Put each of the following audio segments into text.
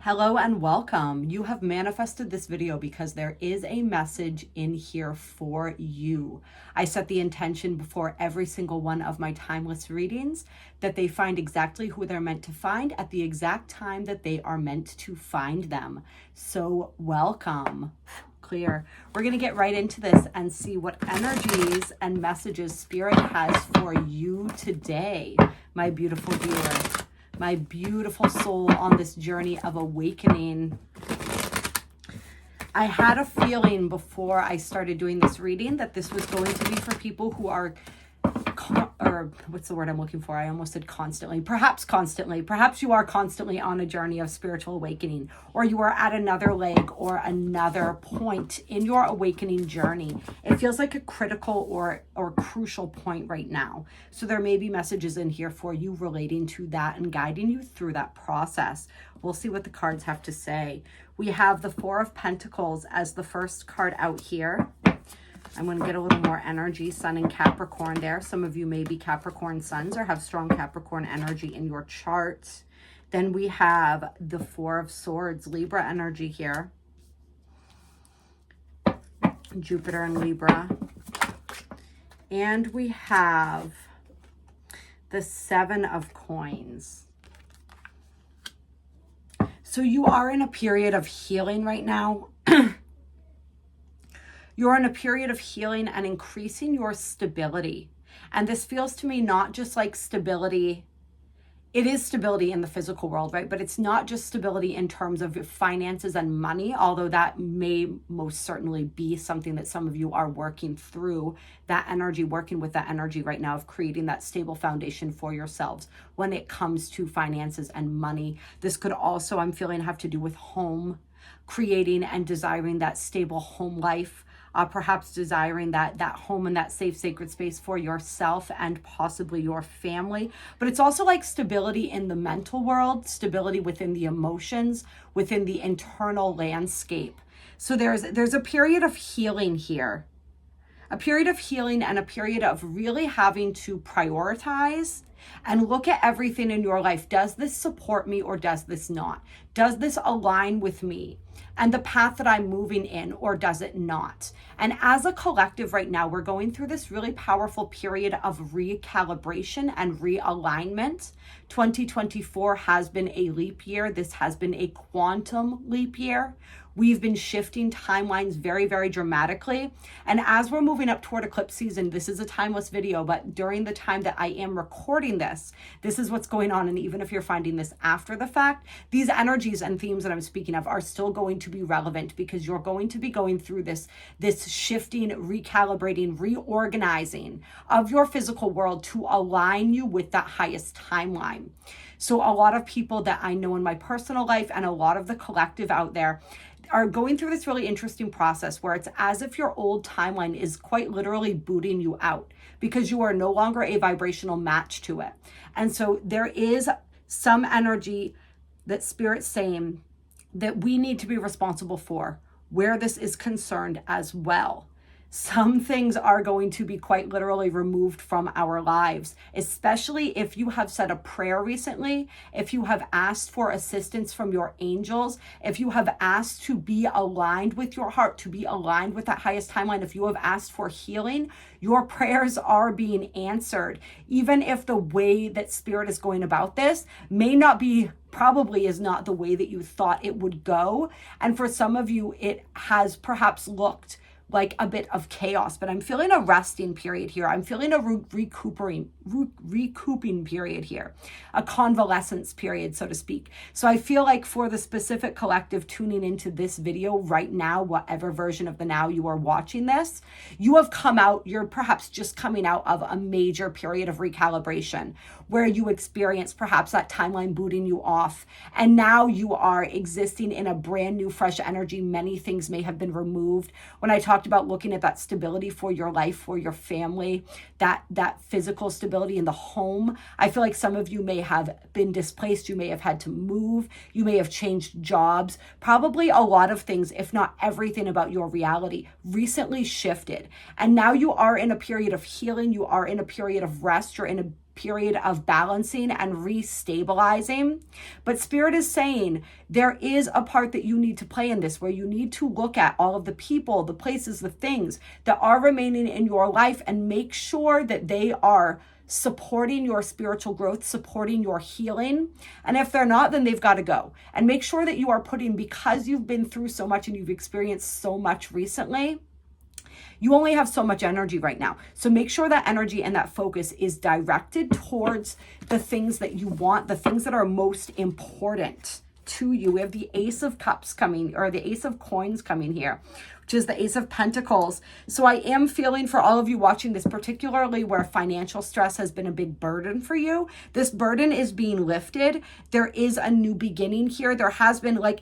Hello and welcome. You have manifested this video because there is a message in here for you. I set the intention before every single one of my timeless readings that they find exactly who they're meant to find at the exact time that they are meant to find them. So welcome. Clear. We're going to get right into this and see what energies and messages Spirit has for you today, my beautiful viewer. My beautiful soul on this journey of awakening. I had a feeling before I started doing this reading that this was going to be for people who are, or what's the word I'm looking for? I almost said constantly. Perhaps you are constantly on a journey of spiritual awakening, or you are at another leg or another point in your awakening journey. It feels like a critical or crucial point right now. So there may be messages in here for you relating to that and guiding you through that process. We'll see what the cards have to say. We have the Four of Pentacles as the first card out here. I'm going to get a little more energy, Sun and Capricorn there. Some of you may be Capricorn suns or have strong Capricorn energy in your chart. Then we have the Four of Swords, Libra energy here. Jupiter and Libra. And we have the Seven of Coins. So you are in a period of healing right now. You're in a period of healing and increasing your stability. And this feels to me not just like stability. It is stability in the physical world, right? But it's not just stability in terms of finances and money, although that may most certainly be something that some of you are working through, that energy, working with that energy right now of creating that stable foundation for yourselves when it comes to finances and money. This could also, I'm feeling, have to do with home, creating and desiring that stable home life. Perhaps desiring that home and that safe, sacred space for yourself and possibly your family. But it's also like stability in the mental world, stability within the emotions, within the internal landscape. So there's a period of healing here. A period of healing and a period of really having to prioritize and look at everything in your life. Does this support me or does this not? Does this align with me and the path that I'm moving in, or does it not? And as a collective right now, we're going through this really powerful period of recalibration and realignment. 2024 has been a leap year. This has been a quantum leap year. We've been shifting timelines very, very dramatically. And as we're moving up toward eclipse season, this is a timeless video, but during the time that I am recording this, this is what's going on. And even if you're finding this after the fact, these energies and themes that I'm speaking of are still going to be relevant because you're going to be going through this shifting, recalibrating, reorganizing of your physical world to align you with that highest timeline. So a lot of people that I know in my personal life and a lot of the collective out there are going through this really interesting process where it's as if your old timeline is quite literally booting you out because you are no longer a vibrational match to it. And so there is some energy that Spirit's saying that we need to be responsible for where this is concerned as well. Some things are going to be quite literally removed from our lives, especially if you have said a prayer recently, if you have asked for assistance from your angels, if you have asked to be aligned with your heart, to be aligned with that highest timeline, if you have asked for healing, your prayers are being answered. Even if the way that Spirit is going about this may not be, probably is not the way that you thought it would go. And for some of you, it has perhaps looked like a bit of chaos, but I'm feeling a resting period here. I'm feeling a recouping period here, a convalescence period, so to speak. So I feel like for the specific collective tuning into this video right now, whatever version of the now you are watching this, you have come out, you're perhaps just coming out of a major period of recalibration where you experience perhaps that timeline booting you off. And now you are existing in a brand new, fresh energy. Many things may have been removed. When I talked about looking at that stability for your life, for your family, that physical stability in the home, I feel like some of you may have been displaced. You may have had to move. You may have changed jobs. Probably a lot of things, if not everything about your reality, recently shifted. And now you are in a period of healing. You are in a period of rest. You're in a period of balancing and restabilizing. But Spirit is saying there is a part that you need to play in this, where you need to look at all of the people, the places, the things that are remaining in your life and make sure that they are supporting your spiritual growth, supporting your healing. And if they're not, then they've got to go. And make sure that you are putting, because you've been through so much and you've experienced so much recently, you only have so much energy right now. So make sure that energy and that focus is directed towards the things that you want, the things that are most important to you. We have the Ace of Cups coming, or the Ace of Coins coming here, which is the Ace of Pentacles. So I am feeling for all of you watching this, particularly where financial stress has been a big burden for you, this burden is being lifted. There is a new beginning here. There has been, like,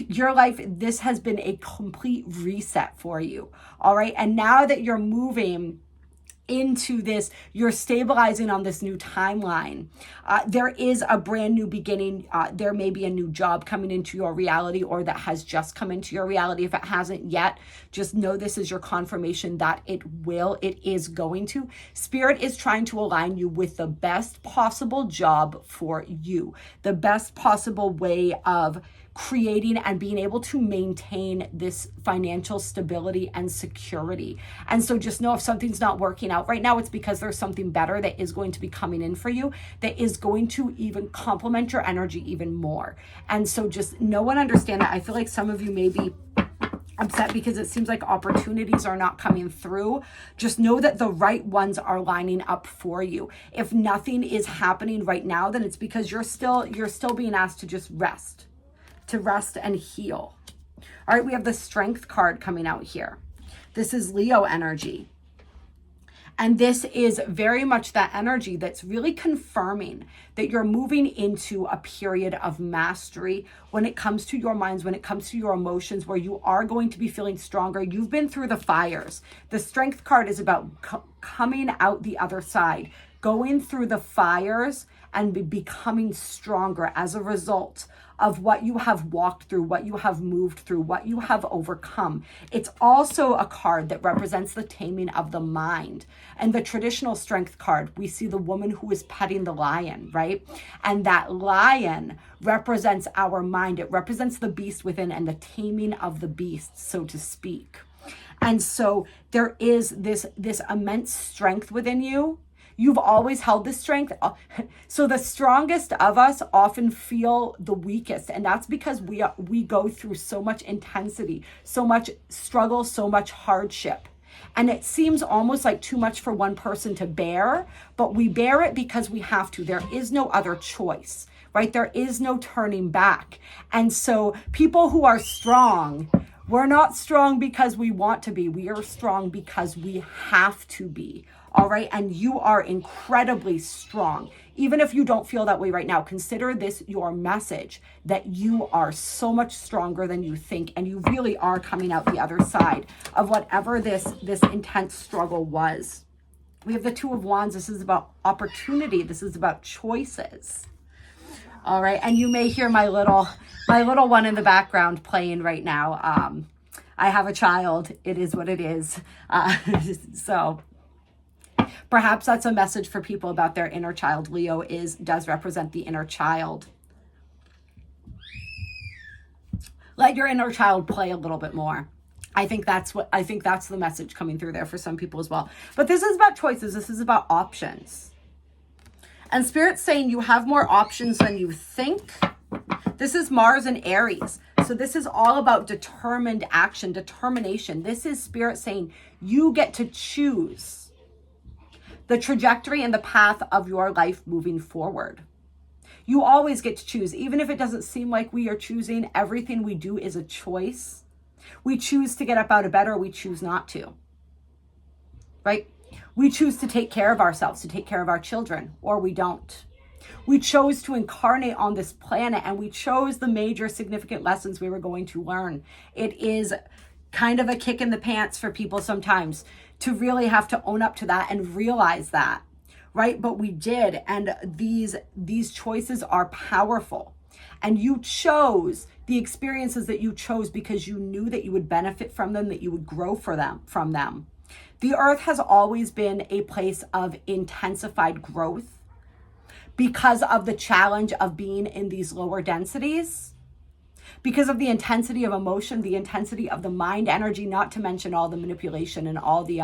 your life, this has been a complete reset for you. All right. And now that you're moving into this, you're stabilizing on this new timeline. There is a brand new beginning. There may be a new job coming into your reality, or that has just come into your reality. If it hasn't yet, just know this is your confirmation that it is going to. Spirit is trying to align you with the best possible job for you, the best possible way of creating and being able to maintain this financial stability and security. And so just know, if something's not working out right now, it's because there's something better that is going to be coming in for you, that is going to even complement your energy even more. And so just know and understand that. I feel like some of you may be upset because it seems like opportunities are not coming through. Just know that the right ones are lining up for you. If nothing is happening right now, then it's because you're still being asked to just rest and heal. All right, we have the Strength card coming out here. This is Leo energy. And this is very much that energy that's really confirming that you're moving into a period of mastery when it comes to your minds, when it comes to your emotions, where you are going to be feeling stronger. You've been through the fires. The Strength card is about coming out the other side, going through the fires and becoming stronger as a result of what you have walked through, what you have moved through, what you have overcome. It's also a card that represents the taming of the mind. And the traditional Strength card, we see the woman who is petting the lion, right? And that lion represents our mind. It represents the beast within and the taming of the beast, so to speak. And so there is this immense strength within you. You've always held this strength. So the strongest of us often feel the weakest. And that's because we go through so much intensity, so much struggle, so much hardship. And it seems almost like too much for one person to bear, but we bear it because we have to. There is no other choice, right? There is no turning back. And so people who are strong, we're not strong because we want to be. We are strong because we have to be. All right. And you are incredibly strong. Even if you don't feel that way right now, consider this your message that you are so much stronger than you think. And you really are coming out the other side of whatever this intense struggle was. We have the Two of Wands. This is about opportunity. This is about choices. All right. And you may hear my little one in the background playing right now. I have a child. It is what it is. So perhaps that's a message for people about their inner child. Leo does represent the inner child. Let your inner child play a little bit more. I think that's the message coming through there for some people as well. But this is about choices. This is about options. And Spirit's saying you have more options than you think. This is Mars and Aries. So this is all about determined action, determination. This is Spirit saying you get to choose the trajectory and the path of your life moving forward. You always get to choose, even if it doesn't seem like we are choosing. Everything we do is a choice. We choose to get up out of bed, or we choose not to, right? We choose to take care of ourselves, to take care of our children, or we don't. We chose to incarnate on this planet, and we chose the major significant lessons we were going to learn. It is kind of a kick in the pants for people sometimes to really have to own up to that and realize that, right? But we did. And these choices are powerful. And you chose the experiences that you chose because you knew that you would benefit from them, that you would grow from them. The earth has always been a place of intensified growth because of the challenge of being in these lower densities, because of the intensity of emotion, the intensity of the mind energy, not to mention all the manipulation and all the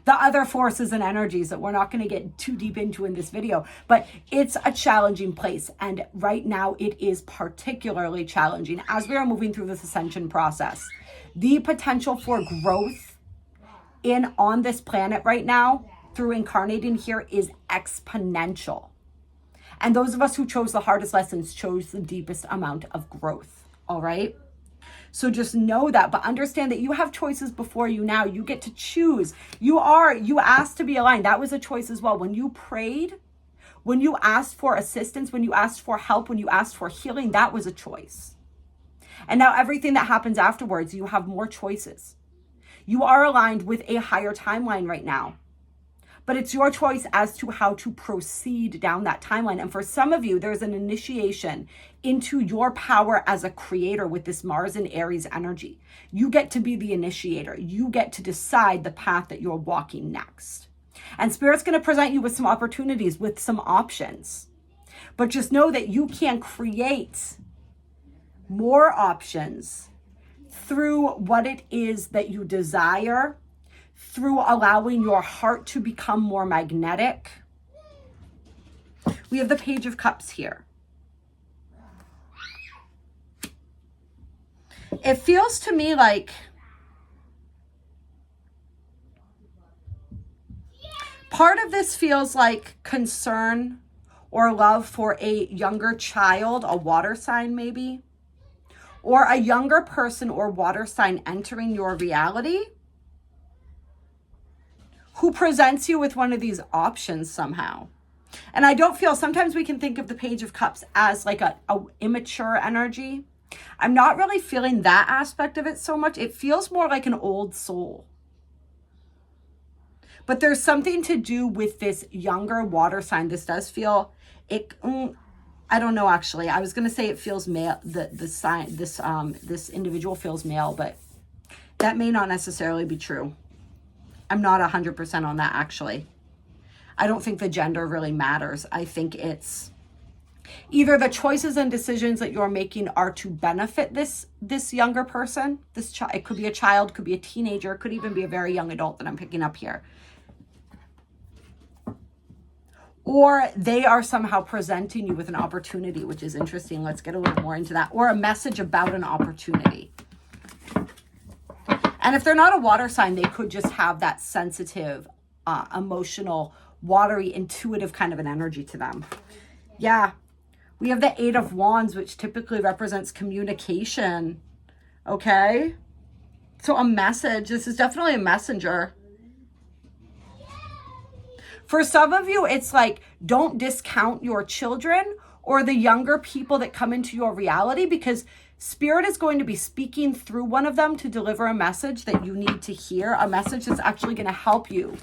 other forces and energies that we're not going to get too deep into in this video. But it's a challenging place. And right now it is particularly challenging as we are moving through this ascension process. The potential for growth on this planet right now through incarnating here is exponential. And those of us who chose the hardest lessons chose the deepest amount of growth. All right. So just know that, but understand that you have choices before you now. You get to choose. You asked to be aligned. That was a choice as well. When you prayed, when you asked for assistance, when you asked for help, when you asked for healing, that was a choice. And now everything that happens afterwards, you have more choices. You are aligned with a higher timeline right now. But it's your choice as to how to proceed down that timeline. And for some of you, there's an initiation into your power as a creator with this Mars and Aries energy. You get to be the initiator. You get to decide the path that you're walking next. And Spirit's going to present you with some opportunities, with some options. But just know that you can create more options through what it is that you desire, through allowing your heart to become more magnetic. We have the Page of Cups here. It feels to me like part of this feels like concern or love for a younger child, a water sign maybe, or a younger person or water sign entering your reality who presents you with one of these options somehow. And I don't feel, sometimes we can think of the Page of Cups as like a immature energy. I'm not really feeling that aspect of it so much. It feels more like an old soul. But there's something to do with this younger water sign. This does feel, I don't know actually. I was going to say it feels male, this individual feels male, but that may not necessarily be true. I'm not 100% on that actually. I don't think the gender really matters. I think it's either the choices and decisions that you're making are to benefit this younger person. It could be a child, could be a teenager, it could even be a very young adult that I'm picking up here. Or they are somehow presenting you with an opportunity, which is interesting. Let's get a little more into that. Or a message about an opportunity. And if they're not a water sign, they could just have that sensitive, emotional, watery, intuitive kind of an energy to them. Yeah. We have the Eight of Wands, which typically represents communication. Okay. So a message. This is definitely a messenger. For some of you, it's like, don't discount your children or the younger people that come into your reality, because Spirit is going to be speaking through one of them to deliver a message that you need to hear, a message that's actually going to help you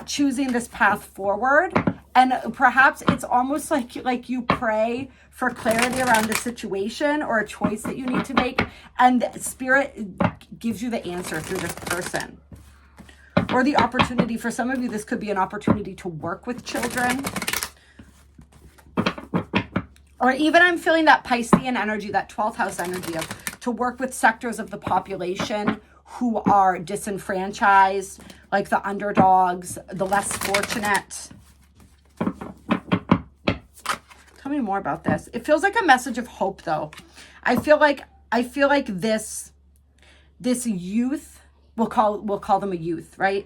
choosing this path forward. And perhaps it's almost like you pray for clarity around a situation or a choice that you need to make, and Spirit gives you the answer through this person. Or the opportunity, for some of you, this could be an opportunity to work with children. Or even I'm feeling that Piscean energy, that 12th house energy of to work with sectors of the population who are disenfranchised, like the underdogs, the less fortunate. Tell me more about this. It feels like a message of hope though. I feel like this youth, we'll call them a youth, right?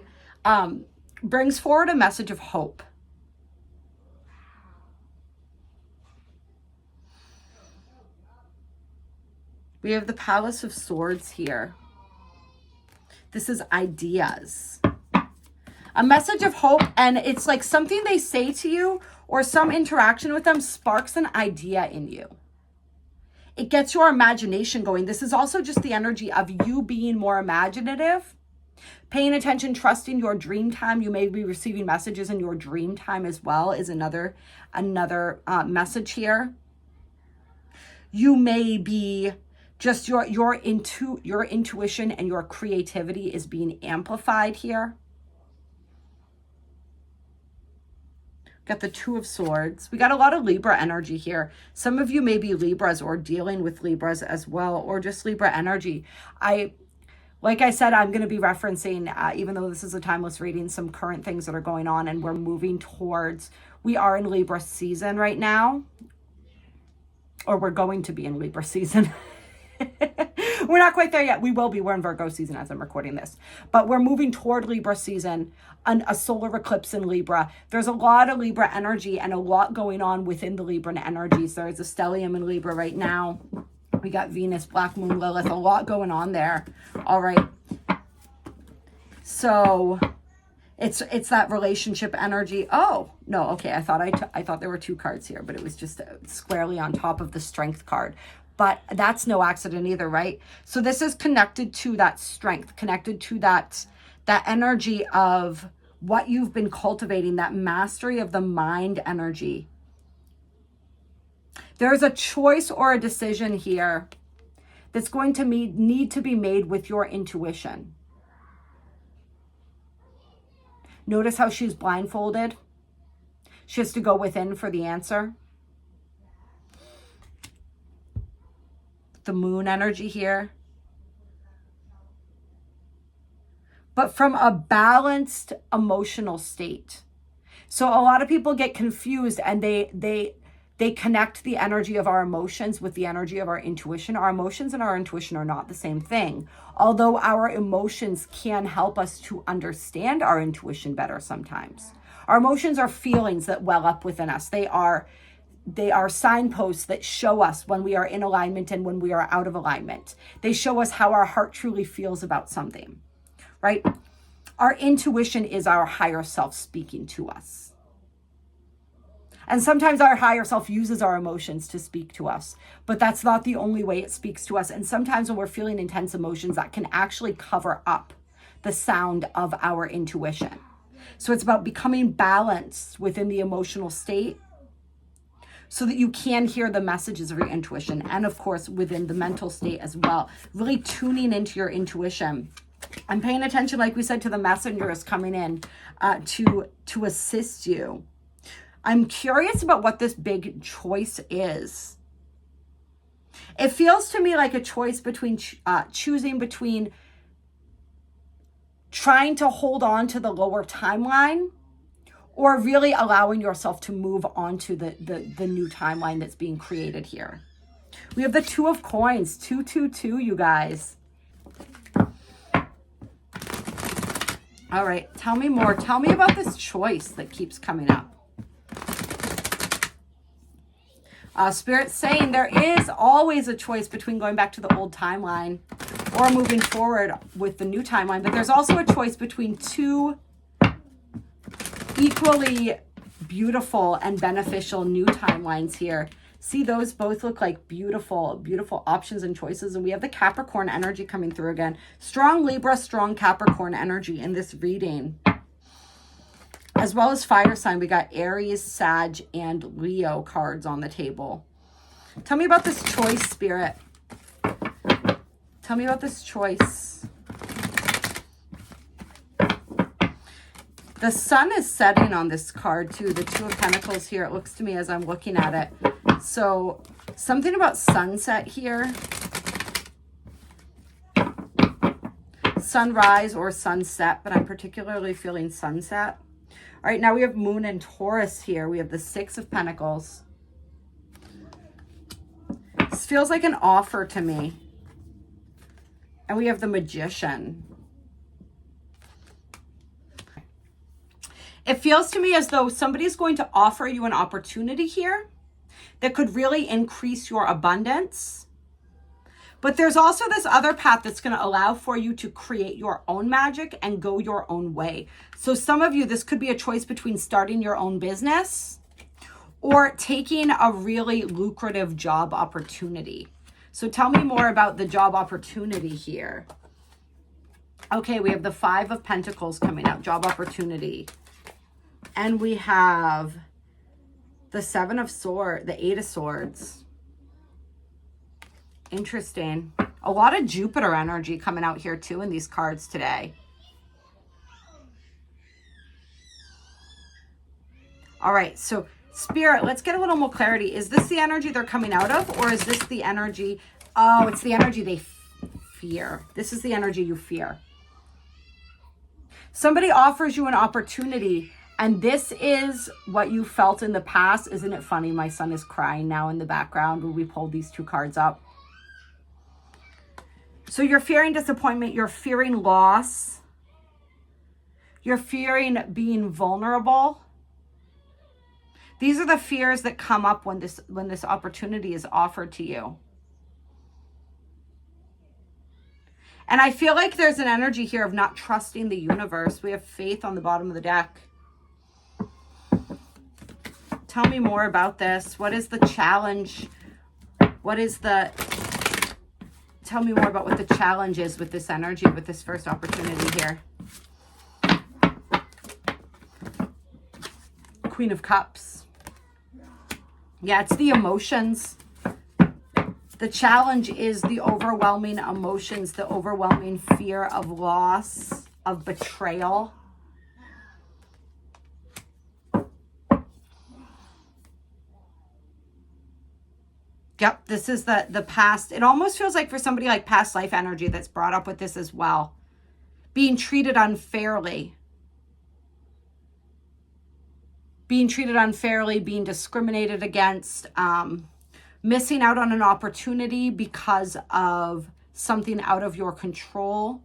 Brings forward a message of hope. We have the Palace of Swords here. This is ideas. A message of hope, and it's like something they say to you or some interaction with them sparks an idea in you. It gets your imagination going. This is also just the energy of you being more imaginative, paying attention, trusting your dream time. You may be receiving messages in your dream time as well, is another message here. You may be just your intuition and your creativity is being amplified here. Got the Two of Swords. We got a lot of Libra energy here. Some of you may be Libras or dealing with Libras as well, or just Libra energy. Like I said, I'm going to be referencing, even though this is a timeless reading, some current things that are going on, and we're moving towards, we are in Libra season right now, or we're going to be in Libra season. We're not quite there yet. We will be. We're in Virgo season as I'm recording this. But we're moving toward Libra season, a solar eclipse in Libra. There's a lot of Libra energy and a lot going on within the Libra energies. There's a stellium in Libra right now. We got Venus, Black Moon, Lilith, a lot going on there. All right. So it's that relationship energy. Oh, no. Okay. I thought there were two cards here, but it was just squarely on top of the Strength card. But that's no accident either, right? So this is connected to that strength, connected to that energy of what you've been cultivating, that mastery of the mind energy. There's a choice or a decision here that's going to need to be made with your intuition. Notice how she's blindfolded. She has to go within for the answer. The moon energy here. But from a balanced emotional state. So a lot of people get confused and they connect the energy of our emotions with the energy of our intuition. Our emotions and our intuition are not the same thing. Although our emotions can help us to understand our intuition better sometimes. Our emotions are feelings that well up within us. They are signposts that show us when we are in alignment and when we are out of alignment. They show us how our heart truly feels about something, right? Our intuition is our higher self speaking to us. And sometimes our higher self uses our emotions to speak to us, but that's not the only way it speaks to us. And sometimes when we're feeling intense emotions, that can actually cover up the sound of our intuition. So it's about becoming balanced within the emotional state so that you can hear the messages of your intuition. And of course, within the mental state as well, really tuning into your intuition. I'm paying attention, like we said, to the messengers coming in to assist you. I'm curious about what this big choice is. It feels to me like a choice between choosing between trying to hold on to the lower timeline or really allowing yourself to move on to the new timeline that's being created here. We have the Two of Coins, 222, you guys. All right, tell me more. Tell me about this choice that keeps coming up. Spirit's saying there is always a choice between going back to the old timeline or moving forward with the new timeline, but there's also a choice between two equally beautiful and beneficial new timelines here. See, those both look like beautiful, beautiful options and choices. And we have the Capricorn energy coming through again. Strong Libra, strong Capricorn energy in this reading. As well as fire sign, we got Aries, Sag, and Leo cards on the table. Tell me about this choice, Spirit. Tell me about this choice. The sun is setting on this card too. The Two of Pentacles here, it looks to me as I'm looking at it. So something about sunset here. Sunrise or sunset, but I'm particularly feeling sunset. All right, now we have Moon and Taurus here. We have the Six of Pentacles. This feels like an offer to me. And we have the Magician. It feels to me as though somebody's going to offer you an opportunity here that could really increase your abundance. But there's also this other path that's going to allow for you to create your own magic and go your own way. So some of you, this could be a choice between starting your own business or taking a really lucrative job opportunity. So tell me more about the job opportunity here. Okay, we have the Five of Pentacles coming out, job opportunity. And we have the Seven of Swords, the Eight of Swords. Interesting. A lot of Jupiter energy coming out here too in these cards today. All right, so Spirit, let's get a little more clarity. Is this the energy they're coming out of, or is this the energy? Oh, it's the energy they fear. This is the energy you fear. Somebody offers you an opportunity, and this is what you felt in the past. Isn't it funny? My son is crying now in the background when we pulled these two cards up. So you're fearing disappointment. You're fearing loss. You're fearing being vulnerable. These are the fears that come up when this opportunity is offered to you. And I feel like there's an energy here of not trusting the universe. We have faith on the bottom of the deck. Tell me more about this. What is the challenge? Tell me more about what the challenge is with this energy, with this first opportunity here. Queen of Cups. Yeah, it's the emotions. The challenge is the overwhelming emotions, the overwhelming fear of loss, of betrayal. Yep, this is the past. It almost feels like for somebody like past life energy that's brought up with this as well. Being treated unfairly. Being treated unfairly, being discriminated against, missing out on an opportunity because of something out of your control,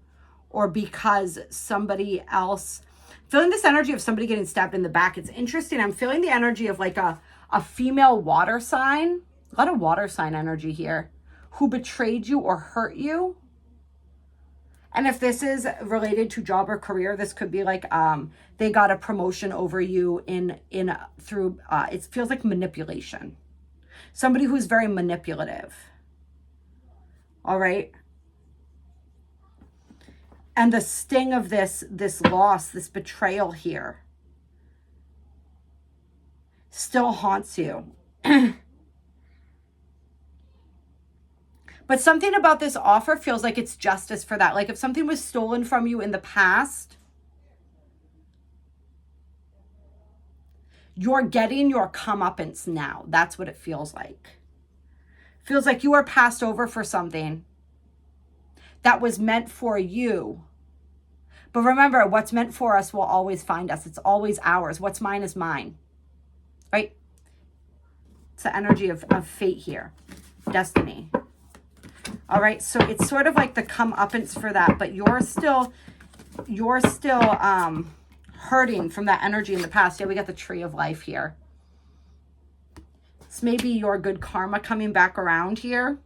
or because somebody else, feeling this energy of somebody getting stabbed in the back. It's interesting. I'm feeling the energy of like a female water sign, a lot of water sign energy here, who betrayed you or hurt you. And if this is related to job or career, this could be like they got a promotion over you through it feels like manipulation. Somebody who's very manipulative. All right. And the sting of this loss, this betrayal here, still haunts you. But something about this offer feels like it's justice for that. Like if something was stolen from you in the past, you're getting your comeuppance now. That's what it feels like. Feels like you are passed over for something that was meant for you. But remember, what's meant for us will always find us. It's always ours. What's mine is mine. Right? It's the energy of fate here. Destiny. All right, so it's sort of like the comeuppance for that, but you're still hurting from that energy in the past. Yeah, we got the Tree of Life here. It's maybe your good karma coming back around here.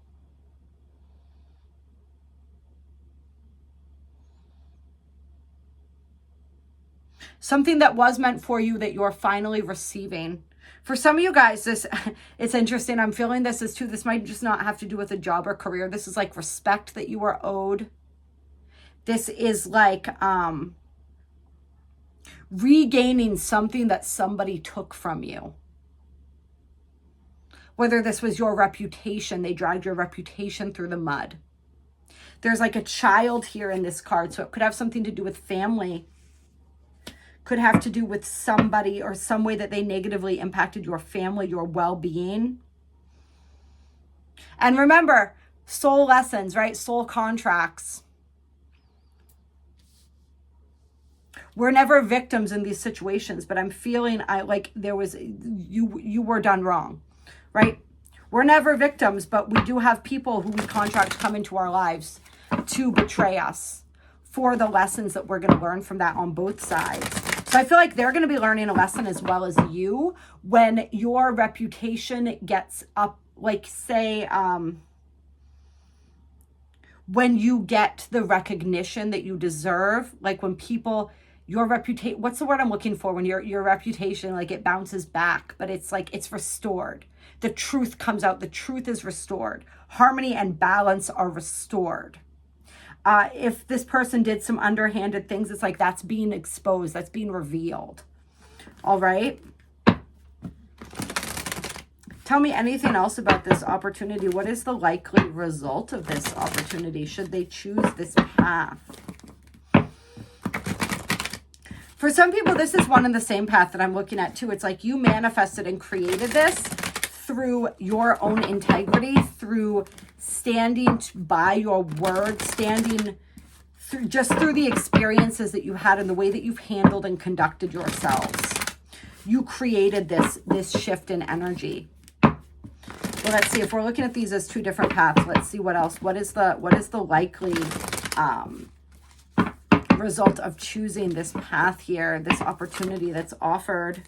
Something that was meant for you that you're finally receiving. For some of you guys, it's interesting. I'm feeling this is too. This might just not have to do with a job or career. This is like respect that you are owed. This is like regaining something that somebody took from you. Whether this was your reputation, they dragged your reputation through the mud. There's like a child here in this card, so it could have something to do with family. Could have to do with somebody or some way that they negatively impacted your family, your well-being. And remember, soul lessons, right? Soul contracts. We're never victims in these situations, but I'm feeling like there was, you were done wrong, right? We're never victims, but we do have people who we contract come into our lives to betray us for the lessons that we're going to learn from that on both sides. So I feel like they're going to be learning a lesson as well as you when your reputation gets up, like say, when you get the recognition that you deserve, like when people, your reputation, what's the word I'm looking for? When your reputation, like it bounces back, but it's like, it's restored. The truth comes out. The truth is restored. Harmony and balance are restored. If this person did some underhanded things, it's like that's being exposed, that's being revealed. All right. Tell me anything else about this opportunity. What is the likely result of this opportunity? Should they choose this path? For some people, this is one and the same path that I'm looking at too. It's like you manifested and created this through your own integrity, through standing by your word, standing through just through the experiences that you had and the way that you've handled and conducted yourselves. You created this shift in energy. Well, let's see if we're looking at these as two different paths. Let's see what else. What is the likely result of choosing this path here, this opportunity that's offered?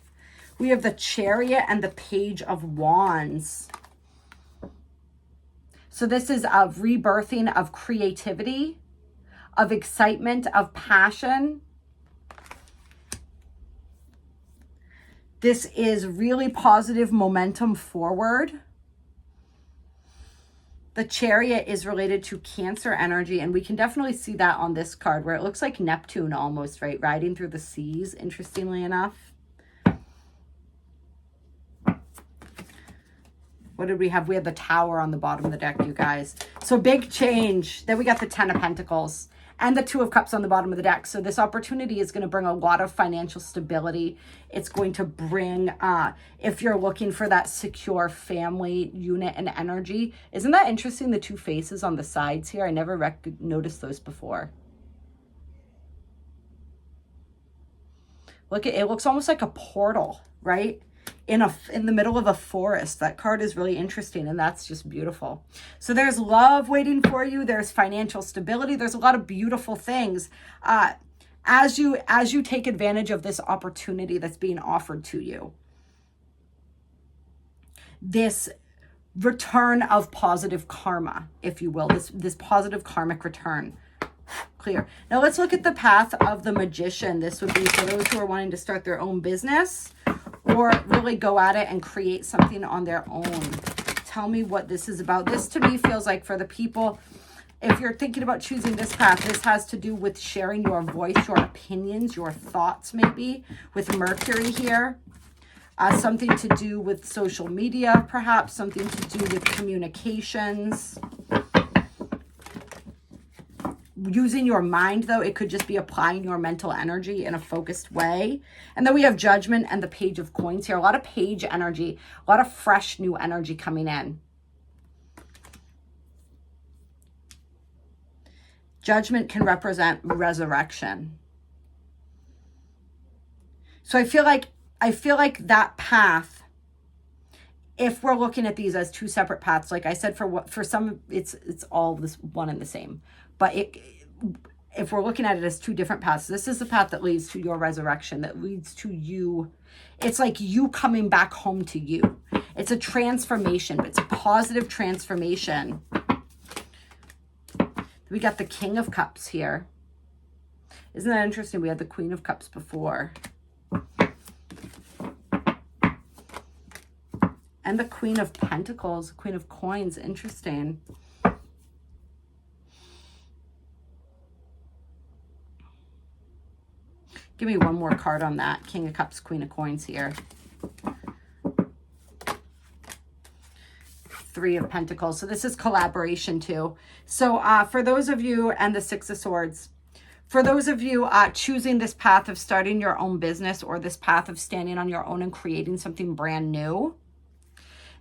We have the Chariot and the Page of Wands. So this is a rebirthing of creativity, of excitement, of passion. This is really positive momentum forward. The Chariot is related to Cancer energy, and we can definitely see that on this card where it looks like Neptune almost, right? Riding through the seas, interestingly enough. What did we have? We had the Tower on the bottom of the deck, you guys. So big change. Then we got the Ten of Pentacles and the Two of Cups on the bottom of the deck. So this opportunity is going to bring a lot of financial stability. It's going to bring, if you're looking for that secure family unit and energy. Isn't that interesting? The two faces on the sides here. I never noticed those before. Look, it looks almost like a portal, right? In the middle of a forest. That card is really interesting, and that's just beautiful. So there's love waiting for you. There's financial stability. There's a lot of beautiful things as you take advantage of this opportunity that's being offered to you. This return of positive karma, if you will, this positive karmic return. Clear. Now let's look at the path of the Magician. This would be for those who are wanting to start their own business or really go at it and create something on their own. Tell me what this is about. This to me feels like for the people, if you're thinking about choosing this path, this has to do with sharing your voice, your opinions, your thoughts maybe, with Mercury here. Something to do with social media, perhaps something to do with communications. Using your mind, though, it could just be applying your mental energy in a focused way. And then we have Judgment and the Page of Coins here. A lot of page energy, a lot of fresh new energy coming in. Judgment can represent resurrection. So I feel like that path, if we're looking at these as two separate paths, like I said, for some it's all this one and the same. But if we're looking at it as two different paths, this is the path that leads to your resurrection, that leads to you. It's like you coming back home to you. It's a transformation, but it's a positive transformation. We got the King of Cups here. Isn't that interesting? We had the Queen of Cups before. And the Queen of Pentacles, Queen of Coins. Interesting. Give me one more card on that. King of Cups, Queen of Coins here. Three of Pentacles. So this is collaboration too. So for those of you, and the Six of Swords, for those of you choosing this path of starting your own business or this path of standing on your own and creating something brand new,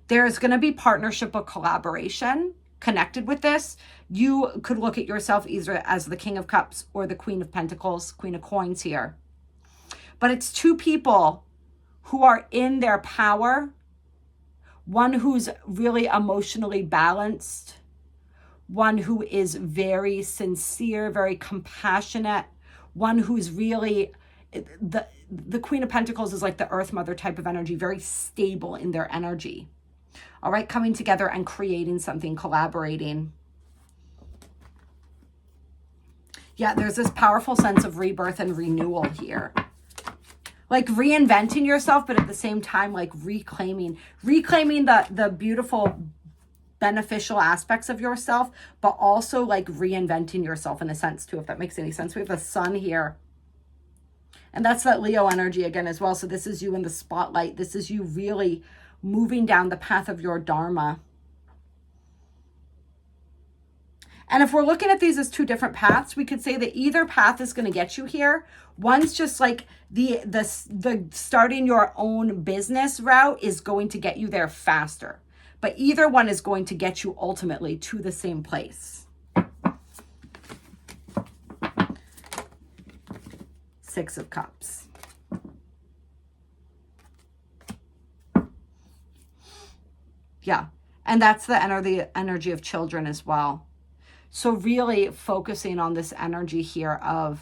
there's going to be partnership or collaboration connected with this. You could look at yourself either as the King of Cups or the Queen of Pentacles, Queen of Coins here. But it's two people who are in their power. One who's really emotionally balanced. One who is very sincere, very compassionate. One who's really, the Queen of Pentacles is like the Earth Mother type of energy, very stable in their energy. All right, coming together and creating something, collaborating. Yeah, there's this powerful sense of rebirth and renewal here. Like reinventing yourself, but at the same time, like reclaiming the beautiful, beneficial aspects of yourself, but also like reinventing yourself in a sense too, if that makes any sense. We have the Sun here. And that's that Leo energy again as well. So this is you in the spotlight. This is you really moving down the path of your Dharma. And if we're looking at these as two different paths, we could say that either path is going to get you here. One's just like the starting your own business route is going to get you there faster. But either one is going to get you ultimately to the same place. Six of Cups. Yeah. And that's the energy of children as well. So really focusing on this energy here of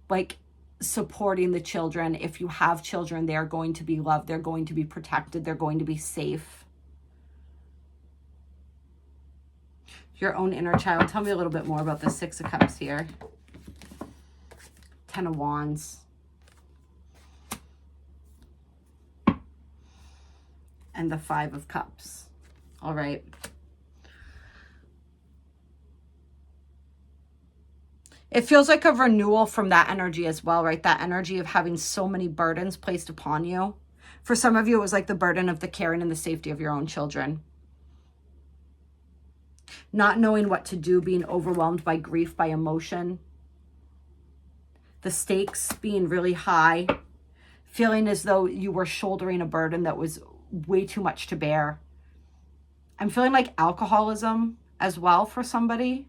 like supporting the children. If you have children, they're going to be loved. They're going to be protected. They're going to be safe. Your own inner child. Tell me a little bit more about the Six of Cups here. Ten of Wands. And the Five of Cups. All right. It feels like a renewal from that energy as well, right? That energy of having so many burdens placed upon you. For some of you, it was like the burden of the caring and the safety of your own children. Not knowing what to do, being overwhelmed by grief, by emotion. The stakes being really high. Feeling as though you were shouldering a burden that was way too much to bear. I'm feeling like alcoholism as well for somebody.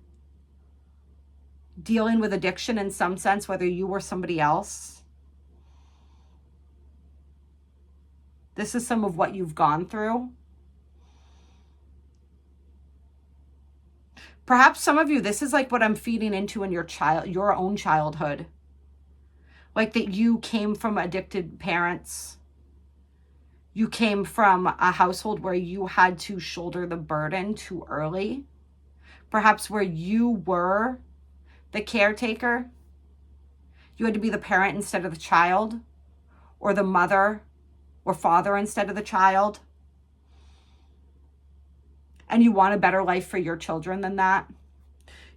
Dealing with addiction in some sense, whether you or somebody else. This is some of what you've gone through. Perhaps some of you, this is like what I'm feeding into in your own childhood. Like that you came from addicted parents. You came from a household where you had to shoulder the burden too early. Perhaps where you were the caretaker. You had to be the parent instead of the child, or the mother or father instead of the child. And you want a better life for your children than that.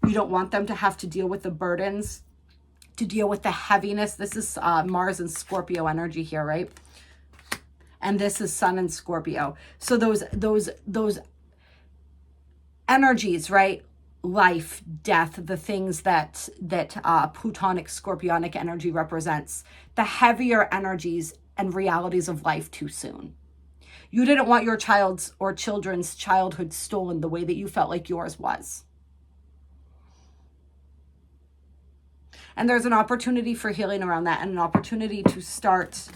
You don't want them to have to deal with the burdens, to deal with the heaviness. This is Mars and Scorpio energy here, right? And this is Sun and Scorpio. So those energies, right? Life, death, the things that Plutonic, Scorpionic energy represents, the heavier energies and realities of life too soon. You didn't want your child's or children's childhood stolen the way that you felt like yours was. And there's an opportunity for healing around that, and an opportunity to start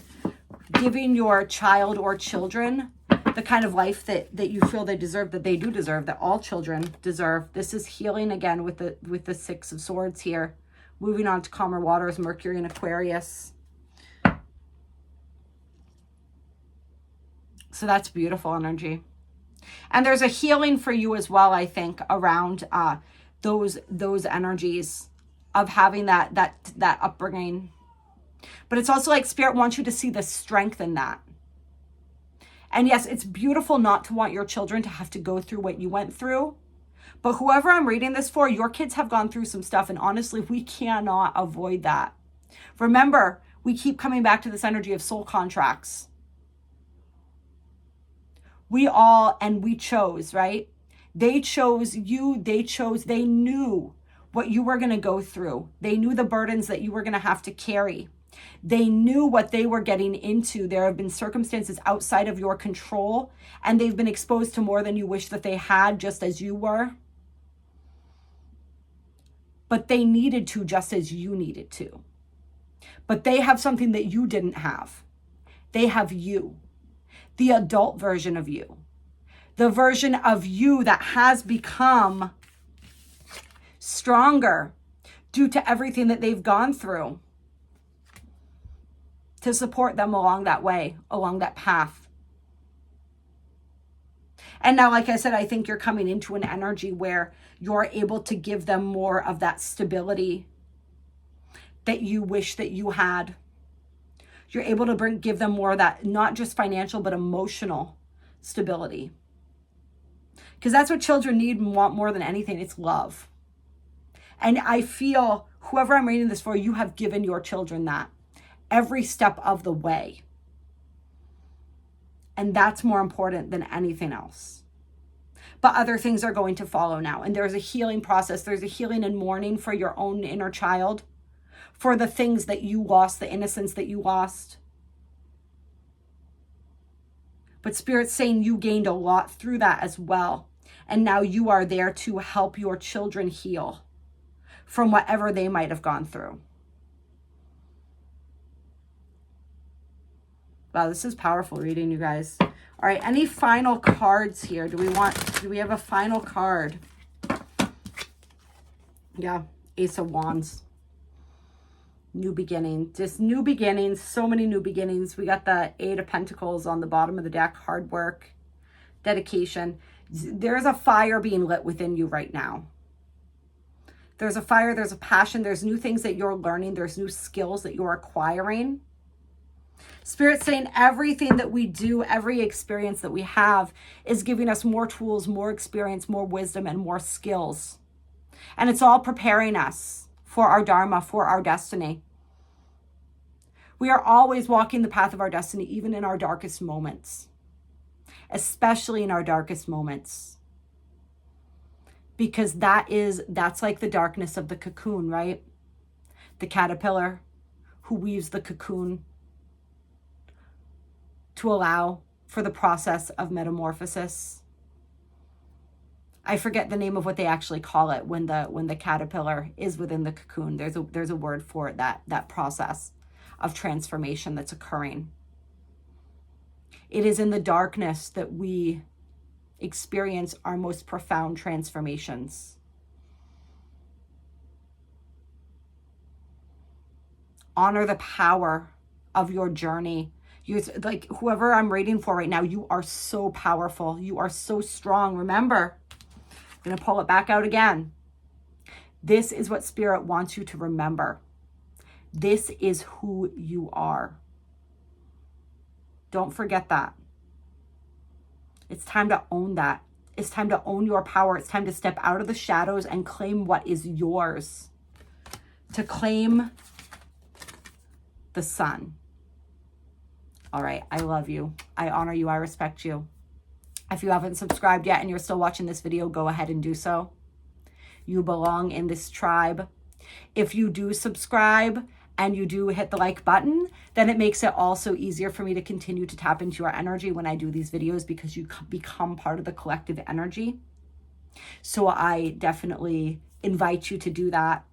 giving your child or children the kind of life that you feel they deserve, that they do deserve, that all children deserve. This is healing again with the Six of Swords here. Moving on to calmer waters, Mercury and Aquarius. So that's beautiful energy. And there's a healing for you as well, I think, around those energies of having that upbringing. But it's also like Spirit wants you to see the strength in that. And yes, it's beautiful not to want your children to have to go through what you went through. But whoever I'm reading this for, your kids have gone through some stuff. And honestly, we cannot avoid that. Remember, we keep coming back to this energy of soul contracts. We chose, right? They chose you. They knew what you were going to go through. They knew the burdens that you were going to have to carry. They knew what they were getting into. There have been circumstances outside of your control, and they've been exposed to more than you wish that they had, just as you were. But they needed to, just as you needed to. But they have something that you didn't have. They have you, the adult version of you, the version of you that has become stronger due to everything that they've gone through, to support them along that way, along that path. And now, like I said, I think you're coming into an energy where you're able to give them more of that stability that you wish that you had. You're able to give them more of that, not just financial, but emotional stability. Because that's what children need and want more than anything. It's love. And I feel, whoever I'm reading this for, you have given your children that every step of the way. And that's more important than anything else. but other things are going to follow now. And there's a healing process. There's a healing and mourning for your own inner child, for the things that you lost, the innocence that you lost. But Spirit's saying you gained a lot through that as well. And now you are there to help your children heal from whatever they might have gone through. Wow, this is powerful reading, you guys. All right, any final cards here? Do we have a final card? Yeah, Ace of Wands. New beginning, just new beginnings, so many new beginnings. We got the Eight of Pentacles on the bottom of the deck, hard work, dedication. There's a fire being lit within you right now. There's a fire, there's a passion, there's new things that you're learning, there's new skills that you're acquiring. Spirit's saying everything that we do, every experience that we have is giving us more tools, more experience, more wisdom, and more skills. And it's all preparing us for our dharma, for our destiny. We are always walking the path of our destiny, even in our darkest moments, especially in our darkest moments. Because that's like the darkness of the cocoon, right? The caterpillar who weaves the cocoon to allow for the process of metamorphosis. I forget the name of what they actually call it when the caterpillar is within the cocoon. There's a word for it, that process of transformation that's occurring. It is in the darkness that we experience our most profound transformations. Honor the power of your journey. Like whoever I'm reading for right now, you are so powerful. You are so strong. Remember, I'm going to pull it back out again. This is what Spirit wants you to remember. This is who you are. Don't forget that. It's time to own that. It's time to own your power. It's time to step out of the shadows and claim what is yours. To claim the sun. All right, I love you. I honor you. I respect you. If you haven't subscribed yet and you're still watching this video, go ahead and do so. You belong in this tribe. If you do subscribe and you do hit the like button, then it makes it also easier for me to continue to tap into your energy when I do these videos, because you become part of the collective energy. So I definitely invite you to do that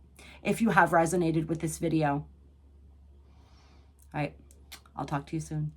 if you have resonated with this video. All right. I'll talk to you soon.